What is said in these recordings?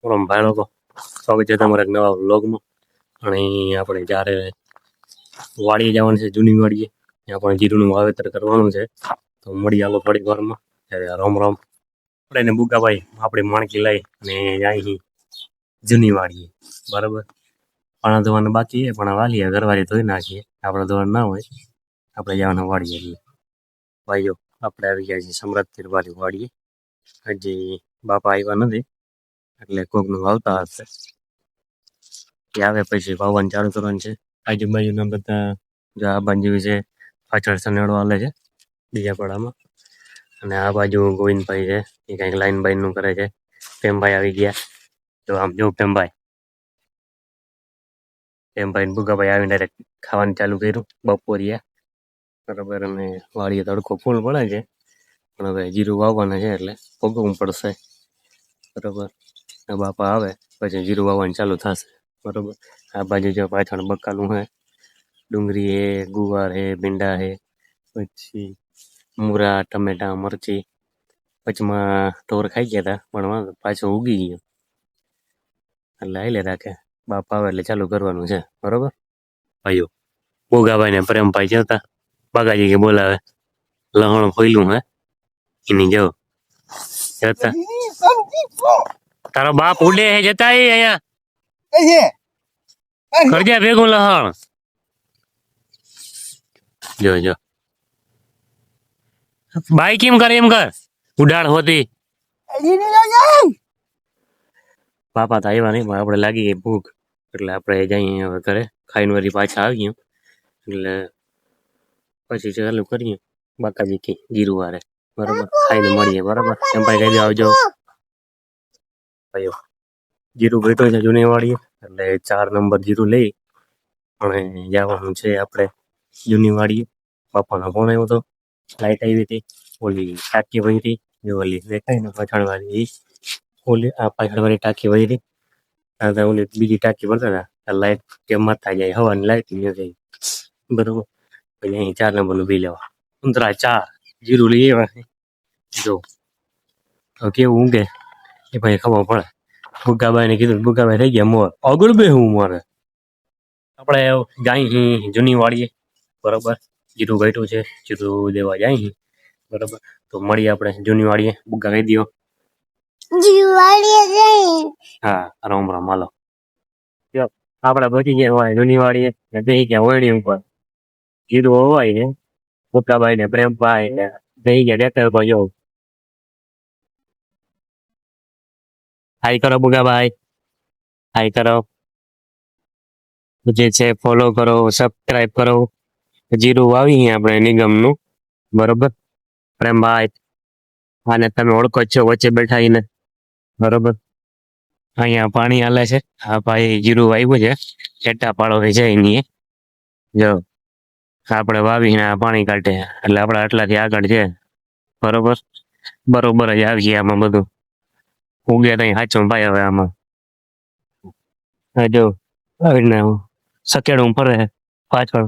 ઓમ ભાઈ લોકો સ્વાગત છે તમારા એક નવા વ્લોગમાં. અને આપણે જ્યારે વાડીએ જવાનું છે, જૂની વાડીએ ત્યાં પણ જીરુંનું વાવેતર કરવાનું છે. તો મળી આલો થોડીક વારમાં. રામ રામ. આપણે એને બુકાભાઈ આપણી માણકી લઈ અને જાય જૂની વાડીએ, બરાબર. પાણા ધોવાનું બાકી છે, પણ વાલીએ ઘરવાળી ધોઈ નાખીએ. આપણે ધોવાનું ના હોય, આપણે જવાનું વાડીએ. એટલે ભાઈઓ આપણે આવી ગયા છીએ સમરાજ વાડીએ. હજી બાપા આવ્યા નથી, એટલે કોકનું વાવતા હશે. કે આવે પછી વાવવાનું ચાલુ કરવાનું છે. આજુબાજુના બધા આ બાજુ છે, પાછળ સનેડો હાલે છે બીજા પડામાં. અને આ બાજુ ગોવિંદભાઈ છે, એ કંઈક લાઈન બાઈન નું કરે છે. પ્રેમભાઈ આવી ગયા. તો આમ જો પ્રેમભાઈ ભૂગાભાઈ આવીને ડાયરેક્ટ ખાવાનું ચાલુ કર્યું બપોરિયા, બરાબર. અને વાડીએ તડકો ફૂલ પડે છે, પણ હવે જીરું વાવવાના છે એટલે ભોગવવું પડશે, બરાબર. બાપા આવે પછી જીરું વાવવાનું ચાલુ થશે, બરોબર. આ બાજુ જો પાછળ બકાલું હે, ડુંગળી હે, ગુવાર હે, ભીંડા હે, પછી મૂરા, ટમેટા, મરચી. પછીમાં ઢોર ખાઈ ગયા હતા, પણ પાછો ઉગી ગયો એટલે હાલે રાખે. બાપ આવે એટલે ચાલુ કરવાનું છે, બરોબર. ભાઈઓ ભોગાભાઈ ને પ્રેમભાઈ જતા બાગાજી કે બોલાવે, લહણ ખોયલું હે એની જો જતા. તારો બાપ ઉડે હે, જતા અહીંયા કરજા ભેગું લહણ. જો જો બાઈ કેમ કરે, એમ કર ઉડાડ હોતી. બાપા તો આવ્યા નહીં, પણ આપણે લાગી ગઈ ભૂખ, એટલે આપણે જઈએ હવે ઘરે. ખાઈને વળી પાછા આવીએ એટલે પછી ચાલુ કરીએ બાકાજી કી જીરું વારે, બરોબર. ખાઈને મળીએ, બરાબર. એમ ભાઈ કહી દે આવજો. ભાઈઓ જીરું ભેટો છે જૂની વાડીએ, એટલે 4 નંબર જીરું લઈ અને જવાનું છે આપણે જૂની વાડીએ. બાપાનો ફોન આવ્યો હતો, લાઈટ આવી હતી, ઓલી ટાંકી વહી હતી, જે ઓલી દેખાય ને પાછળ વાળી, ઓલી આ પાછળ વાળી ટાંકી વહી હતી. ઓલી બીજી ટાંકી ભરતા હતા, લાઈટ કેમ મારતા જાય, હવાની લાઈટ નથી, બરોબર. પછી અહીં 4 નંબરનું બી લેવા 4 જીરું લઈ આવ્યા. જો કેવું ઊંઘે એ ભાઈ ખબર પડે. ભૂગાભાઈ ને કીધું, ભૂગાભાઈ થઈ ગયા મોર, આગળ બે હું મારે. આપણે જાય જૂની વાડીએ, બરોબર. જીરું ઘટ્યું છે, જીરું દેવા જાય, બરોબર. તો મળીએ આપણે જૂની વાડીએ. ભૂગા કહી દો હા, રામ રામ. હાલો આપણે પહોંચી ગયા હોય જૂની વાડીએ, બે ગયા ઓયડી ઉપર. જીરું હોવાય છે, ભૂગાભાઈ ને પ્રેમભાઈ ને બે ગયા ટ્રેક્ટર પર. જો હાઈ કરો ભૂગાભાઈ, હાઈ કરો. જે છે ફોલો કરો, સબસ્ક્રાઇબ કરો. જીરું વાવી આપણે નિગમનું, બરોબર. પ્રેમભાઈ આને તમે ઓળખો જ છો, વચ્ચે બેઠા એને, બરોબર. અહીંયા પાણી હાલે છે. આ ભાઈ જીરું વાવ્યું છે, છેટા પાડો છે એની. જો આપણે વાવીને પાણી કાઢે એટલે આપણા આટલાથી આગળ છે, બરોબર. બરોબર જ આવીએ આમાં બધું ઉગે તો સાચો ભાઈ. હવે આમાં જો આવીને સકેડું ફરે પાછળ,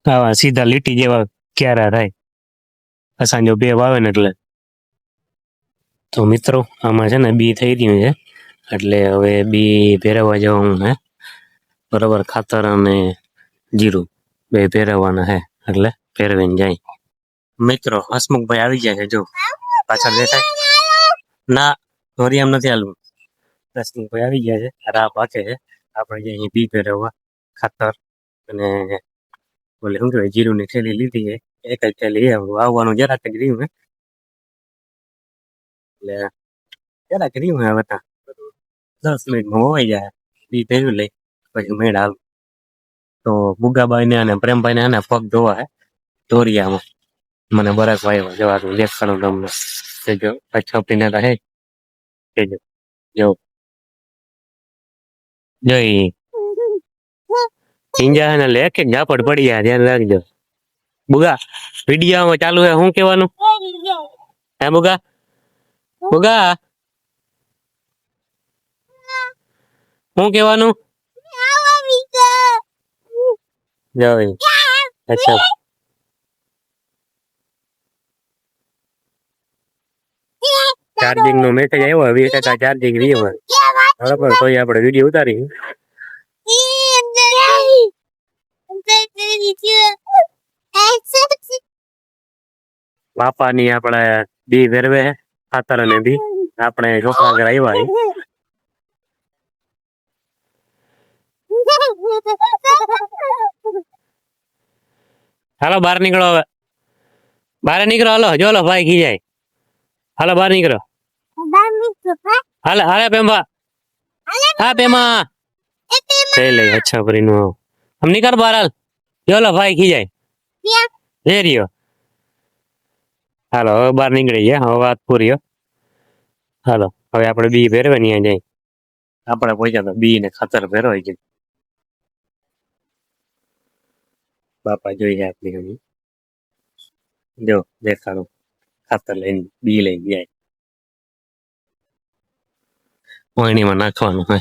આવા સીધા લીટી જેવા ક્યારા થાય અસાંજો બે વાવે ને એટલે. તો મિત્રો આમાં છે ને બી થઈ રહ્યું છે, એટલે હવે બી પહેરવા જવાનું હે, બરોબર. ખાતર અને જીરું બે પહેરવાના હે, એટલે પહેરવીને જાય. મિત્રો હસમુખભાઈ આવી ગયા છે, જો પાછળ દેખાય ના, ધોરી એમ નથી હાલવું. હસમુખભાઈ આવી ગયા છે, રાહ પાકે છે. આપણે જે અહીં બી પહેરવા, ખાતર અને બોલે શું કહેવાય, જીરુંની થેલી લીધી છે. એક જ થેલી વાવવાનું જરાક જ રહ્યું હે, એટલે જરાક રહ્યું હે. હવે 10 મિનિટમાં હોવાઈ જાય. બી પહેર્યું લઈ પછી મેળ હાલ. તો ગુગાબાઈ ને અને પ્રેમભાઈ ને પગ ધોવા હે ધોરિયામાં. મને બરફ વાયો જવાનું દેખાડું તમને. જો છપીને તો હે જો જોઈ ચીંજા ને લે કે ઝાપડ પડી જાય, ધ્યાન રાખજો. બુગા વિડીયો ચાલુ હે, શું કેવાનું હે બુગા? બુગા શું કેવાનું? જોઈ અચ્છા ચાર્જિંગ નો મેસેજ આવ્યો 20% ચાર્જિંગ રહ્યું બરાબર તો આપણે વિડીયો ઉતારી બાપાની આપણે બી વેરવે ખાતર અને બી આપણે છોકરા આગળ આવ્યા હાલો બહાર નીકળો હવે બહાર નીકળો હાલો જો લો ભાઈ ખી જાય હાલો બહાર નીકળો હાલે હાલે પેમા હા પેમા લે અચ્છા ભરી નો હમ નીકળ બહાર હાલ જો લો ભાઈ ખી જાય જઈ રહ્યો હાલો હવે બહાર નીકળી ગયા હવે વાત પૂરી હાલો હવે આપણે બી ભેરવે ત્યાં જાય આપણે પહોંચ્યા તો બી ને ખાતર ભેરવાઈ ગયું બાપા જોઈ જાય આપણી જો દેખાડો ખાતર લઈને બી લઈને જાય પાણીમાં નાખવાનું હે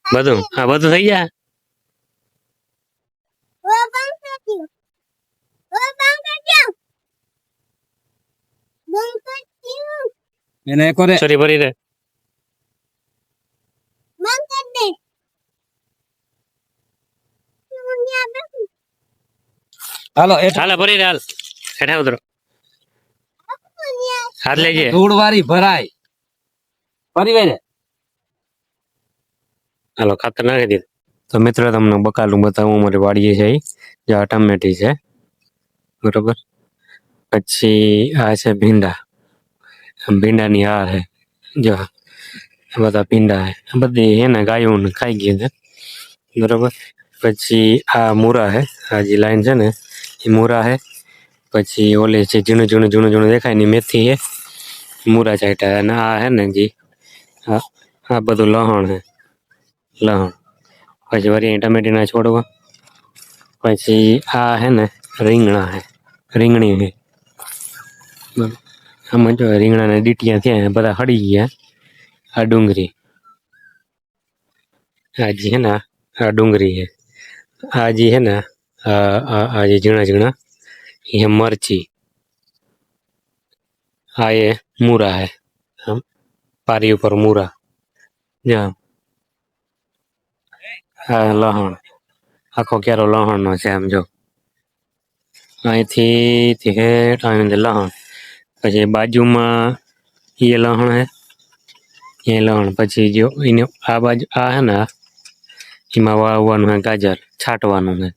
બધું હા બધું થઈ જાય એને કરે સોરી ભરી રે હાલો હાલે ભરી રે હાલ હેઠા ઉતરો હાથ લેજે ધૂળ વાળી ભરાય ફરી વે હાલો ખાતર નાખી દીધું તો મિત્રો તમને બકાલું બતાવું અમારી વાડીએ છે જે ટમેટી છે બરોબર પછી આ છે ભીંડા ભીંડાની હાર હે જો આ બધા ભીંડા હે બધી એને ગાયો ખાઈ ગઈ છે બરોબર પછી આ મૂરા હે આ જે લાઈન છે ને એ મૂરા હે પછી ઓલી છે ઝીણું ઝીણું ઝીણું ઝીણું દેખાય ની મેથી હે મૂરા ચાટા અને આ હે ને જી આ બધું લહણ હે લહણ પછી વળી ટમેટીના છોડવા પછી આ હે ને રીંગણા હે રીંગણી હે આમાં જો રીંગણાના ડીટિયા થયા બધા હળી ગયા આ ડુંગળી આ જે હે ને આ ડુંગળી હે આ જે હે ને આ જે ઝીણા ઝીણા એ મરચી આ એ મૂરા હે આમ પારી ઉપર મૂરા જા હા લહણ આખો ક્યારો લહણનો છે આમ જો અહીંથી હેઠ આવીને લહણ પછી બાજુમાં એ લહણ હે એ લહણ પછી જો એને આ બાજુ આ હે ને એમાં વાવવાનું હે ગાજર છાંટવાનું હે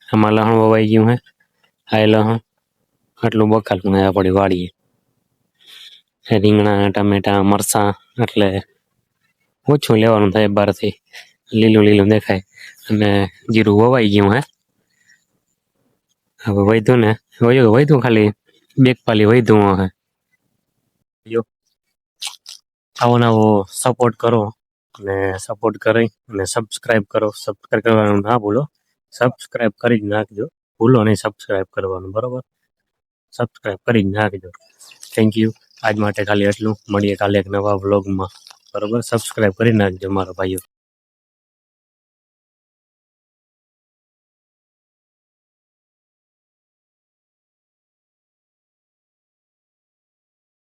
આમાં લહણ વવાઈ ગયું હે આ લહણ આટલું બકાલું હે આપણી વાડીએ રીંગણા ટમેટા મરચાં એટલે ઓછું લેવાનું થાય બહારથી લીલું લીલું દેખાય અને જીરું વવાઈ ગયું હે હવે વધ્યું ને વધ્યું ખાલી બેક પાલી વધ્યું હે જો આવો નવો સપોર્ટ કરો અને સપોર્ટ કરી અને સબસ્ક્રાઇબ કરો સબસ્ક્રાઇબ કરવાનું ના ભૂલો સબસ્ક્રાઇબ કરી જ નાખજો ભૂલો નહીં સબસ્ક્રાઇબ કરવાનું બરોબર સબસ્ક્રાઇબ કરી જ નાખજો થેન્ક યુ આજ માટે ખાલી એટલું મળીએ કાલે એક નવા વ્લોગમાં બરોબર સબસ્ક્રાઇબ કરી નાખજો મારા ભાઈઓ